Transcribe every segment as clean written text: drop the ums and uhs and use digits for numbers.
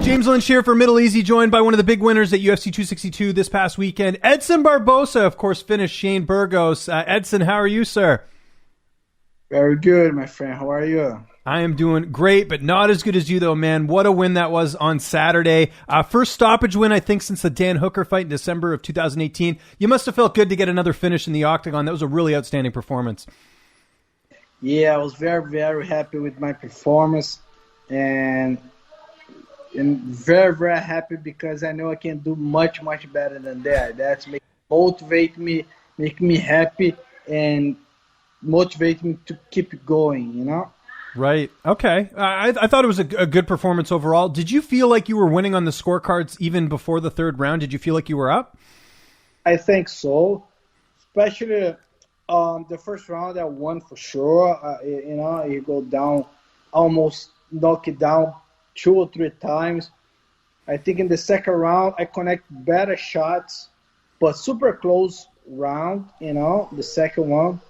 James Lynch here for MiddleEasy, joined by one of the big winners at UFC 262 this past weekend. Edson Barboza, of course, finished Shane Burgos. Edson, how are you, sir? Very good, my friend. How are you? I am doing great, but not as good as you, though, man. What a win that was on Saturday. First stoppage win, I think, since the Dan Hooker fight in December of 2018. You must have felt good to get another finish in the octagon. That was a really outstanding performance. Yeah, I was very, very happy with my performance. And very, very happy because I know I can do much, much better than that. That's motivate me, make me happy, and motivate me to keep going, you know? Right. Okay. I thought it was a good performance overall. Did you feel like you were winning on the scorecards even before the third round? Did you feel like you were up? I think so. Especially the first round, I won for sure. You go down, almost knock it down 2 or 3 times. I think in the second round, I connect better shots, but super close round, the second one.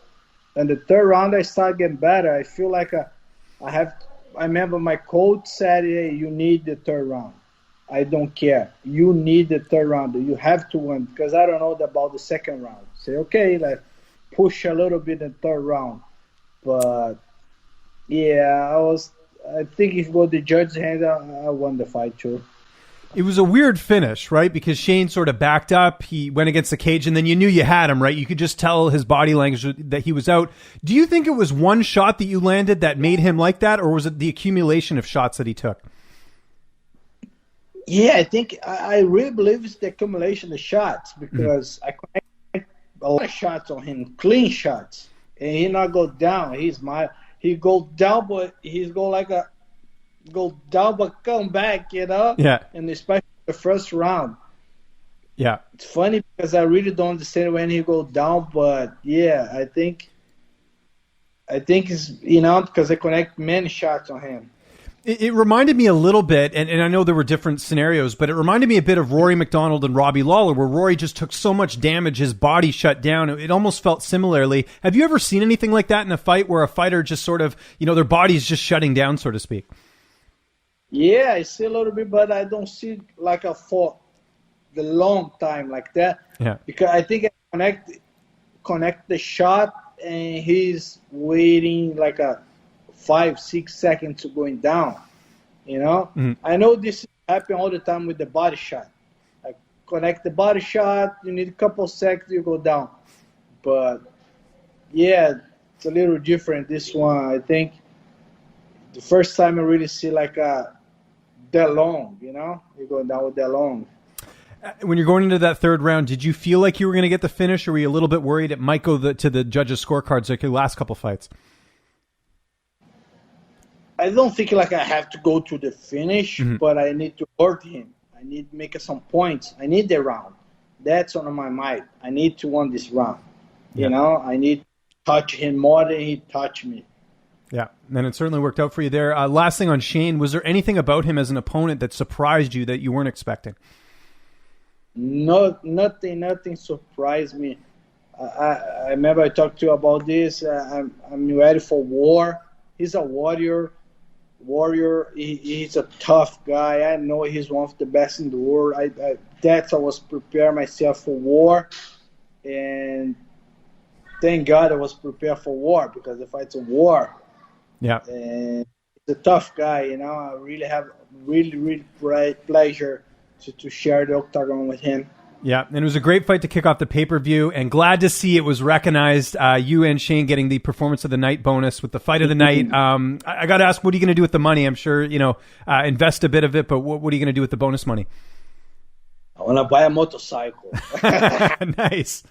And the third round, I start getting better. I feel like I remember my coach said, hey, you need the third round. I don't care. You need the third round. You have to win because I don't know about the second round. Say, okay, like push a little bit in the third round. But, yeah, I think if you go to the judge's hand, I won the fight too. It was a weird finish, right? Because Shane sort of backed up. He went against the cage, and then you knew you had him, right? You could just tell his body language that he was out. Do you think it was one shot that you landed that made him like that, or was it the accumulation of shots that he took? Yeah, I think I really believe it's the accumulation of shots because I connect a lot of shots on him, clean shots, and he not go down. He go down, but he's go down but come back, Yeah. And especially the first round. Yeah. It's funny because I really don't understand when he go down, but yeah, I think it's, because I connect many shots on him. It reminded me a little bit, and I know there were different scenarios, but it reminded me a bit of Rory McDonald and Robbie Lawler, where Rory just took so much damage, his body shut down. It almost felt similarly. Have you ever seen anything like that in a fight where a fighter just sort of, their body's just shutting down, so to speak? Yeah, I see a little bit, but I don't see like for the long time like that. Yeah. Because I think I connect the shot, and he's waiting like 5-6 seconds to going down. Mm-hmm. I know this happens all the time with the body shot. I connect the body shot, you need a couple seconds, you go down. But yeah, it's a little different. This one, I think, the first time I really see like that long, you go down with that long. When you're going into that third round, did you feel like you were going to get the finish, or were you a little bit worried it might go to the judges' scorecards like your last couple fights? I don't think like I have to go to the finish, but I need to hurt him. I need to make some points. I need the round. That's on my mind. I need to win this round. Yeah. I need to touch him more than he touched me. Yeah, and it certainly worked out for you there. Last thing on Shane, was there anything about him as an opponent that surprised you that you weren't expecting? No, nothing surprised me. I remember I talked to you about this. I'm ready for war. He's a warrior. He's a tough guy. I know he's one of the best in the world. I was preparing myself for war, and thank God I was prepared for war because if it's a war. Yeah, and he's a tough guy. I really have really great pleasure to share the octagon with him. Yeah, and it was a great fight to kick off the pay-per-view, and glad to see it was recognized. You and Shane getting the Performance of the Night bonus with the fight of the night. I got to ask, what are you going to do with the money? I'm sure, invest a bit of it, but what are you going to do with the bonus money? I want to buy a motorcycle. Nice.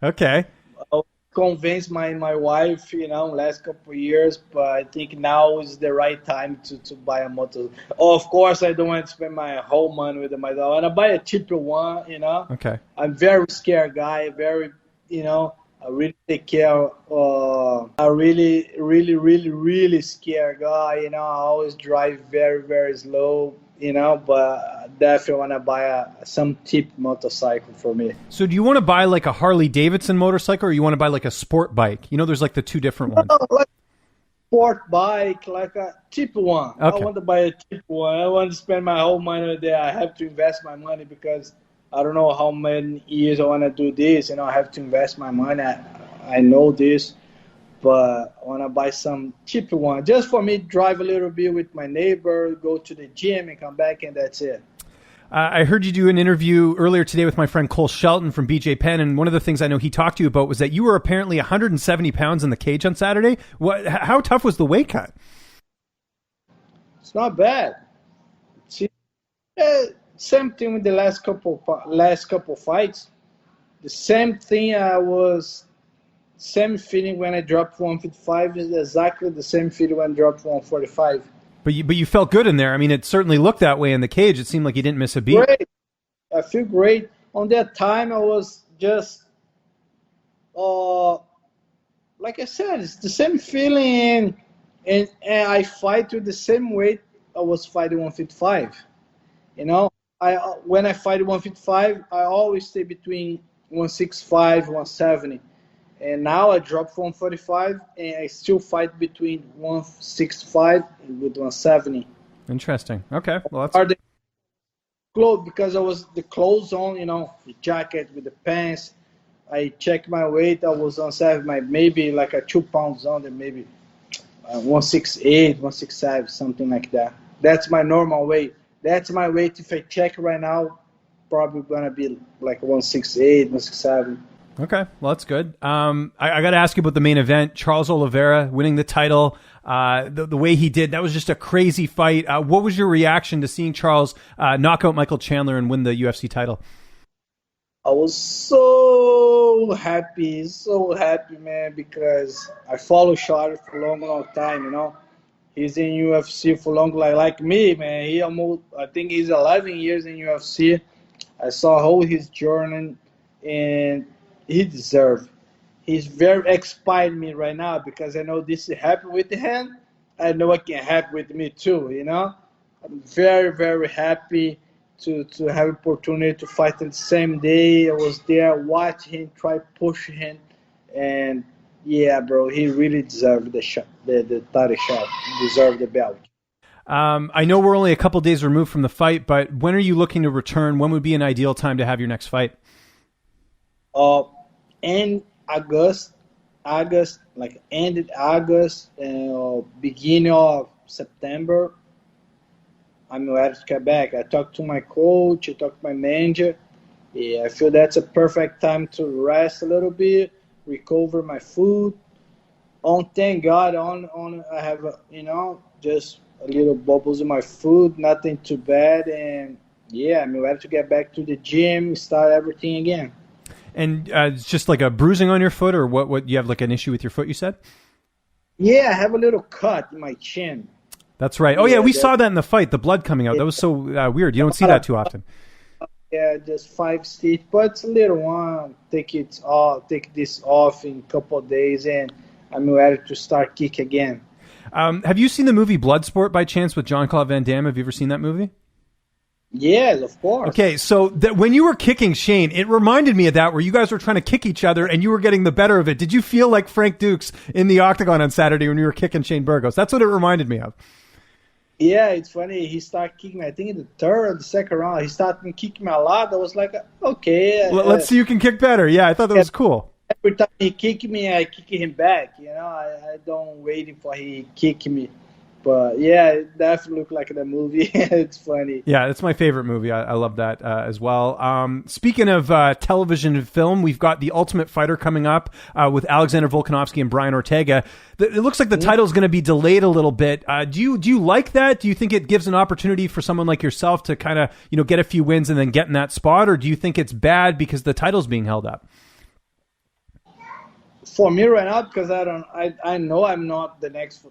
Okay. I'll convince my wife, last couple of years, but I think now is the right time to buy a motorcycle. Oh, of course, I don't want to spend my whole money with my dog. I want to buy a cheaper one, Okay. I'm very scared guy, very, I really take care. I really scared guy. I always drive very, very slow. But definitely want to buy some cheap motorcycle for me. So do you want to buy like a Harley Davidson motorcycle, or you want to buy like a sport bike? There's like the two different ones. sport bike, like a cheap one. Okay. I want to buy a cheap one. I want to spend my whole money there. I have to invest my money because I don't know how many years I want to do this. I have to invest my money. I know this, but I want to buy some cheap one just for me. Drive a little bit with my neighbor, go to the gym, and come back, and that's it. I heard you do an interview earlier today with my friend Cole Shelton from BJ Penn, and one of the things I know he talked to you about was that you were apparently 170 pounds in the cage on Saturday. How tough was the weight cut? It's not bad. See, same thing with the last couple fights. The same thing same feeling when I dropped 155 is exactly the same feeling when I dropped 145. But you felt good in there. I mean, it certainly looked that way in the cage. It seemed like you didn't miss a beat. Great. I feel great. On that time, I was just, like I said, it's the same feeling, and I fight with the same weight I was fighting 155. When I fight 155, I always stay between 165, 170. And now I dropped 145, and I still fight between 165 and with 170. Interesting. Okay. Well, that's clothes, because I was the clothes on, the jacket with the pants. I checked my weight. I was on maybe like a 2 pounds under, maybe 168, 167, something like that. That's my normal weight. That's my weight. If I check right now, probably gonna be like 168, 167. Okay, well, that's good. I got to ask you about the main event. Charles Oliveira winning the title, the way he did, that was just a crazy fight. What was your reaction to seeing Charles knock out Michael Chandler and win the UFC title? I was so happy, man, because I follow Charles for a long time, He's in UFC for long, like me, man. I think he's 11 years in UFC. I saw all his journey, and he deserved. He's very inspired me right now because I know this is happy with him. I know it can happen with me too, I'm very, very happy to have opportunity to fight on the same day. I was there, watch him, try push him, and yeah, bro, he really deserved the shot, the title shot. He deserved the belt. I know we're only a couple days removed from the fight, but when are you looking to return? When would be an ideal time to have your next fight? In August, ended August, beginning of September, I'm ready to get back. I talked to my coach, I talked to my manager. Yeah, I feel that's a perfect time to rest a little bit, recover my food. Thank God, I have, just a little bubbles in my food, nothing too bad, and yeah, I'm ready to get back to the gym, start everything again. And it's just like a bruising on your foot, or what? You have like an issue with your foot, you said? Yeah, I have a little cut in my chin. That's right. Oh, yeah, we saw that in the fight, the blood coming out. That was so weird. You don't see that too often. Yeah, just 5 stitches, but it's a little one. Take this off in a couple of days, and I'm ready to start kick again. Have you seen the movie Bloodsport by chance with Jean-Claude Van Damme? Have you ever seen that movie? Yes, of course. Okay, so when you were kicking Shane, it reminded me of that, where you guys were trying to kick each other and you were getting the better of it. Did you feel like Frank Dukes in the octagon on Saturday when you were kicking Shane Burgos? That's what it reminded me of. Yeah, it's funny. He started kicking me, I think in the third or the second round. He started kicking me a lot. I was like, okay. Let's see who can kick better. Yeah, I thought that was cool. Every time he kicked me, I kick him back. I don't wait for he kick me. But yeah, it definitely looked like the movie. It's funny. Yeah, it's my favorite movie. I love that as well. Speaking of television and film, we've got The Ultimate Fighter coming up with Alexander Volkanovski and Brian Ortega. It looks like the title is going to be delayed a little bit. Do you like that? Do you think it gives an opportunity for someone like yourself to kind of get a few wins and then get in that spot, or do you think it's bad because the title's being held up? For me right now, because I know I'm not next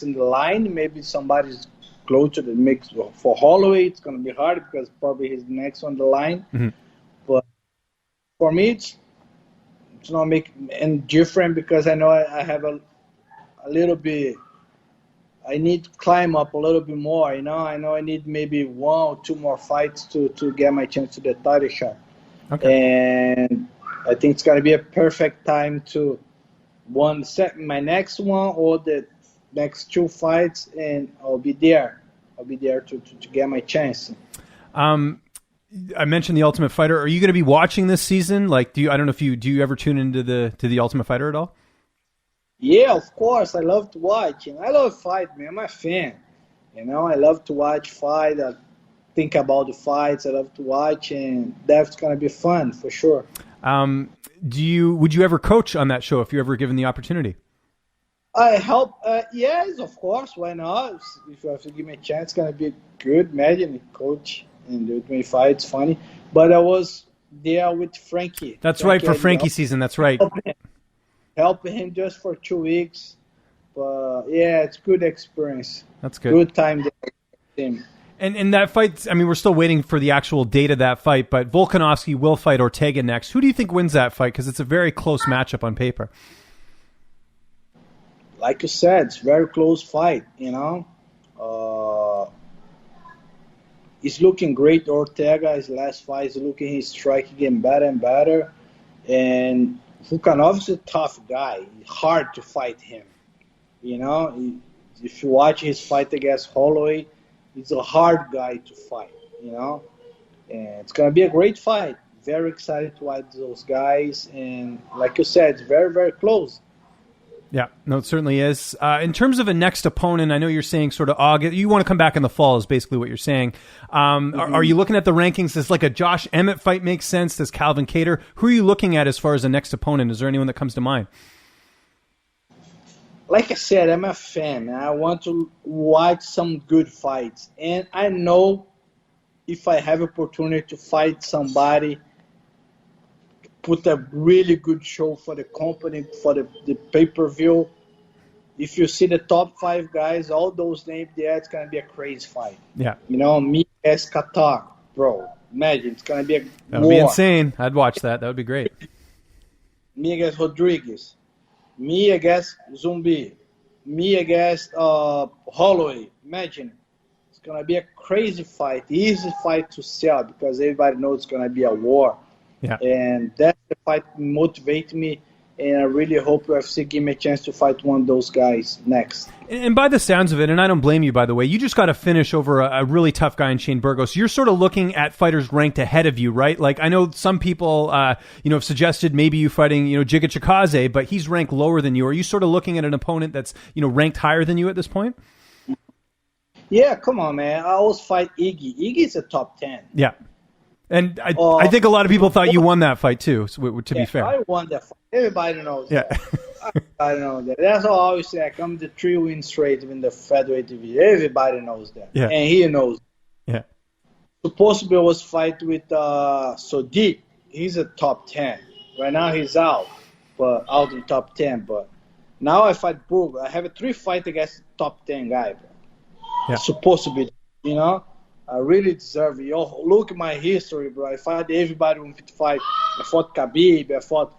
in the line. Maybe somebody's close to the mix. For Holloway, it's going to be hard because probably he's next on the line. Mm-hmm. But for me, it's not making any different because I know I have a little bit. I need to climb up a little bit more. I know I need maybe 1 or 2 more fights to get my chance to the title shot. Okay. And I think it's going to be a perfect time to set my next one or the next 2 fights, and I'll be there. I'll be there to get my chance. I mentioned the Ultimate Fighter. Are you going to be watching this season? Like, do you ever tune into the Ultimate Fighter at all? Yeah, of course. I love to watch, and I love fight, man. I'm a fan. You know, I love to watch fight. I think about the fights. I love to watch, and that's gonna be fun for sure. Would you ever coach on that show if you're ever given the opportunity? I help. Yes, of course. Why not? If you have to give me a chance, it's gonna be good. Imagine coach and do me fight. It's funny. But I was there with Frankie. That's right, for Frankie season. That's right. Helping him just for 2 weeks. But yeah, it's good experience. That's good. Good time there with him. And that fight, I mean, we're still waiting for the actual date of that fight, but Volkanovski will fight Ortega next. Who do you think wins that fight? Because it's a very close matchup on paper. Like you said, it's a very close fight, you know. He's looking great, Ortega. His last fight is looking, his strike getting better and better. And Volkanovski is a tough guy. It's hard to fight him. You know, if you watch his fight against Holloway, he's a hard guy to fight, you know. And it's going to be a great fight. Very excited to watch those guys. And like you said, it's very, very close. Yeah, no, it certainly is. In terms of a next opponent, I know you're saying sort of August. You want to come back in the fall is basically what you're saying. Are you looking at the rankings? Does like a Josh Emmett fight make sense? Does Calvin Kattar? Who are you looking at as far as the next opponent? Is there anyone that comes to mind? Like I said, I'm a fan. I want to watch some good fights. And I know if I have opportunity to fight somebody, put a really good show for the company, for the pay-per-view. If you see the top 5 guys, all those names there, it's going to be a crazy fight. Yeah. You know, me against Qatar, bro. Imagine, it's going to be a That would be insane. I'd watch that. That would be great. Me against Rodriguez. Me against Zumbi. Me against Holloway. Imagine. It's going to be a crazy fight. Easy fight to sell because everybody knows it's going to be a war. Yeah. And that fight motivates me, and I really hope UFC give me a chance to fight one of those guys next. And by the sounds of it, and I don't blame you, by the way, you just got to finish over a really tough guy in Shane Burgos. You're sort of looking at fighters ranked ahead of you, right? Like, I know some people, have suggested maybe you fighting, Giga Chikadze, but he's ranked lower than you. Are you sort of looking at an opponent that's, ranked higher than you at this point? Yeah, come on, man. I always fight Iggy. Iggy's a top 10. Yeah. And I think a lot of people thought you won that fight too. To be fair, I won that fight. Everybody knows. Yeah, that. I know that. That's all I always say. I come to 3 wins straight in the featherweight division. Everybody knows that. Yeah, and he knows. Yeah. Supposedly I was fight with Sodiq. He's a top 10. Right now he's out, but out in top 10. But now I fight Burgos. I have a 3 fight against top 10 guy. Bro. Yeah. Supposed to be, I really deserve it. Look at my history, bro. I fought everybody in 55. I fought Khabib. I fought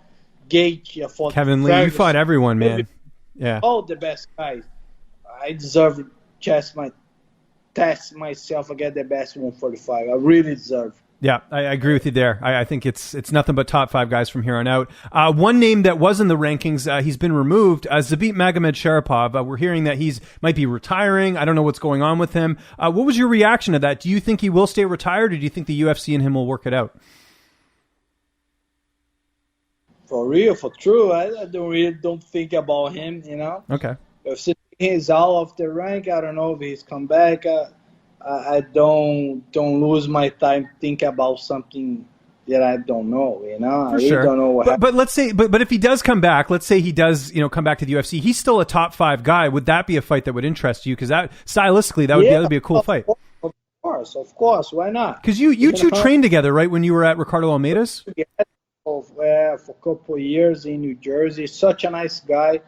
Gaethje. I fought Kevin Lee. Ferguson. You fought everyone, man. Yeah. All the best guys. I deserve to test myself against the best 145. I really deserve. Yeah, I agree with you there. I think it's nothing but top 5 guys from here on out. One name that was in the rankings, he's been removed, Zabit Magomedsharipov. We're hearing that he's might be retiring. I don't know what's going on with him. What was your reaction to that? Do you think he will stay retired, or do you think the UFC and him will work it out? For real, for true, I don't think about him, Okay. If he's out of the rank, I don't know if he's come back. I don't lose my time thinking about something that I don't know, I really don't know what happened. But let's say, but if he does come back, let's say he does, come back to the UFC, he's still a top 5 guy. Would that be a fight that would interest you? Because that stylistically, that would be a cool fight. Of course, why not? Because you two trained together, right? When you were at Ricardo Almeida's? For a couple of years in New Jersey. Such a nice guy.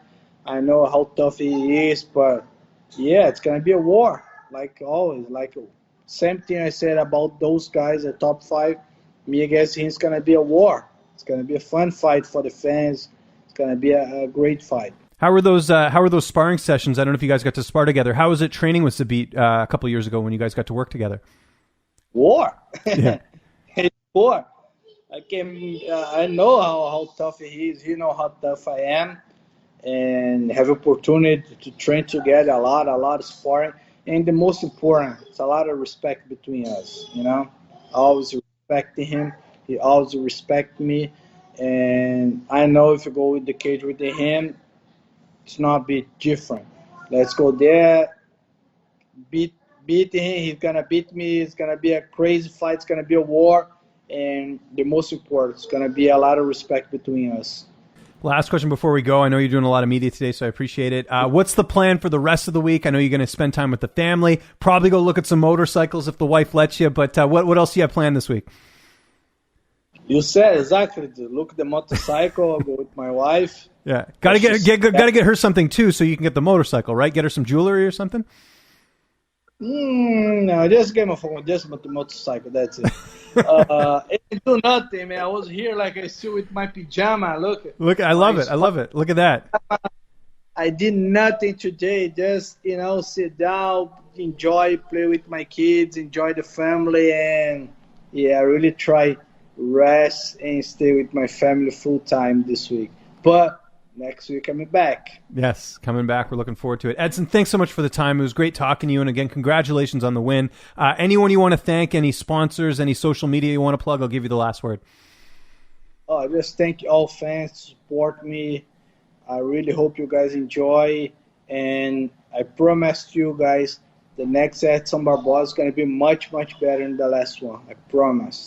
I know how tough he is, but yeah, it's gonna be a war. Like always, same thing I said about those guys, the top 5. Me against him, it's gonna be a war. It's gonna be a fun fight for the fans. It's gonna be a great fight. How were those sparring sessions? I don't know if you guys got to spar together. How was it training with Zabit a couple of years ago when you guys got to work together? War. Yeah. It's war. I know how tough he is. He know how tough I am, and and have opportunity to train together a lot of sparring. And the most important, it's a lot of respect between us, you know. I always respect him. He always respect me. And I know if you go with the cage with him, it's not be different. Let's go there, beat him. He's gonna beat me. It's gonna be a crazy fight. It's gonna be a war. And the most important, it's gonna be a lot of respect between us. Last question before we go. I know you're doing a lot of media today, so I appreciate it. What's the plan for the rest of the week? I know you're going to spend time with the family. Probably go look at some motorcycles if the wife lets you. But what else do you have planned this week? You said exactly. To look at the motorcycle. I'll go with my wife. Yeah, gotta get her something too, so you can get the motorcycle, right? Get her some jewelry or something. No, just get my phone. Just the motorcycle. That's it. It do nothing, man. I was here like I still with my pajama. Look, I love it. Look at that. I did nothing today. Just sit down, enjoy, play with my kids, enjoy the family, and I really try rest and stay with my family full time this week. But next week coming back. Yes, coming back. We're looking forward to it. Edson, thanks so much for the time. It was great talking to you. And again, congratulations on the win. Anyone you want to thank, any sponsors, any social media you want to plug, I'll give you the last word. I just thank all fans to support me. I really hope you guys enjoy. And I promise you guys the next Edson Barboza is going to be much, much better than the last one. I promise.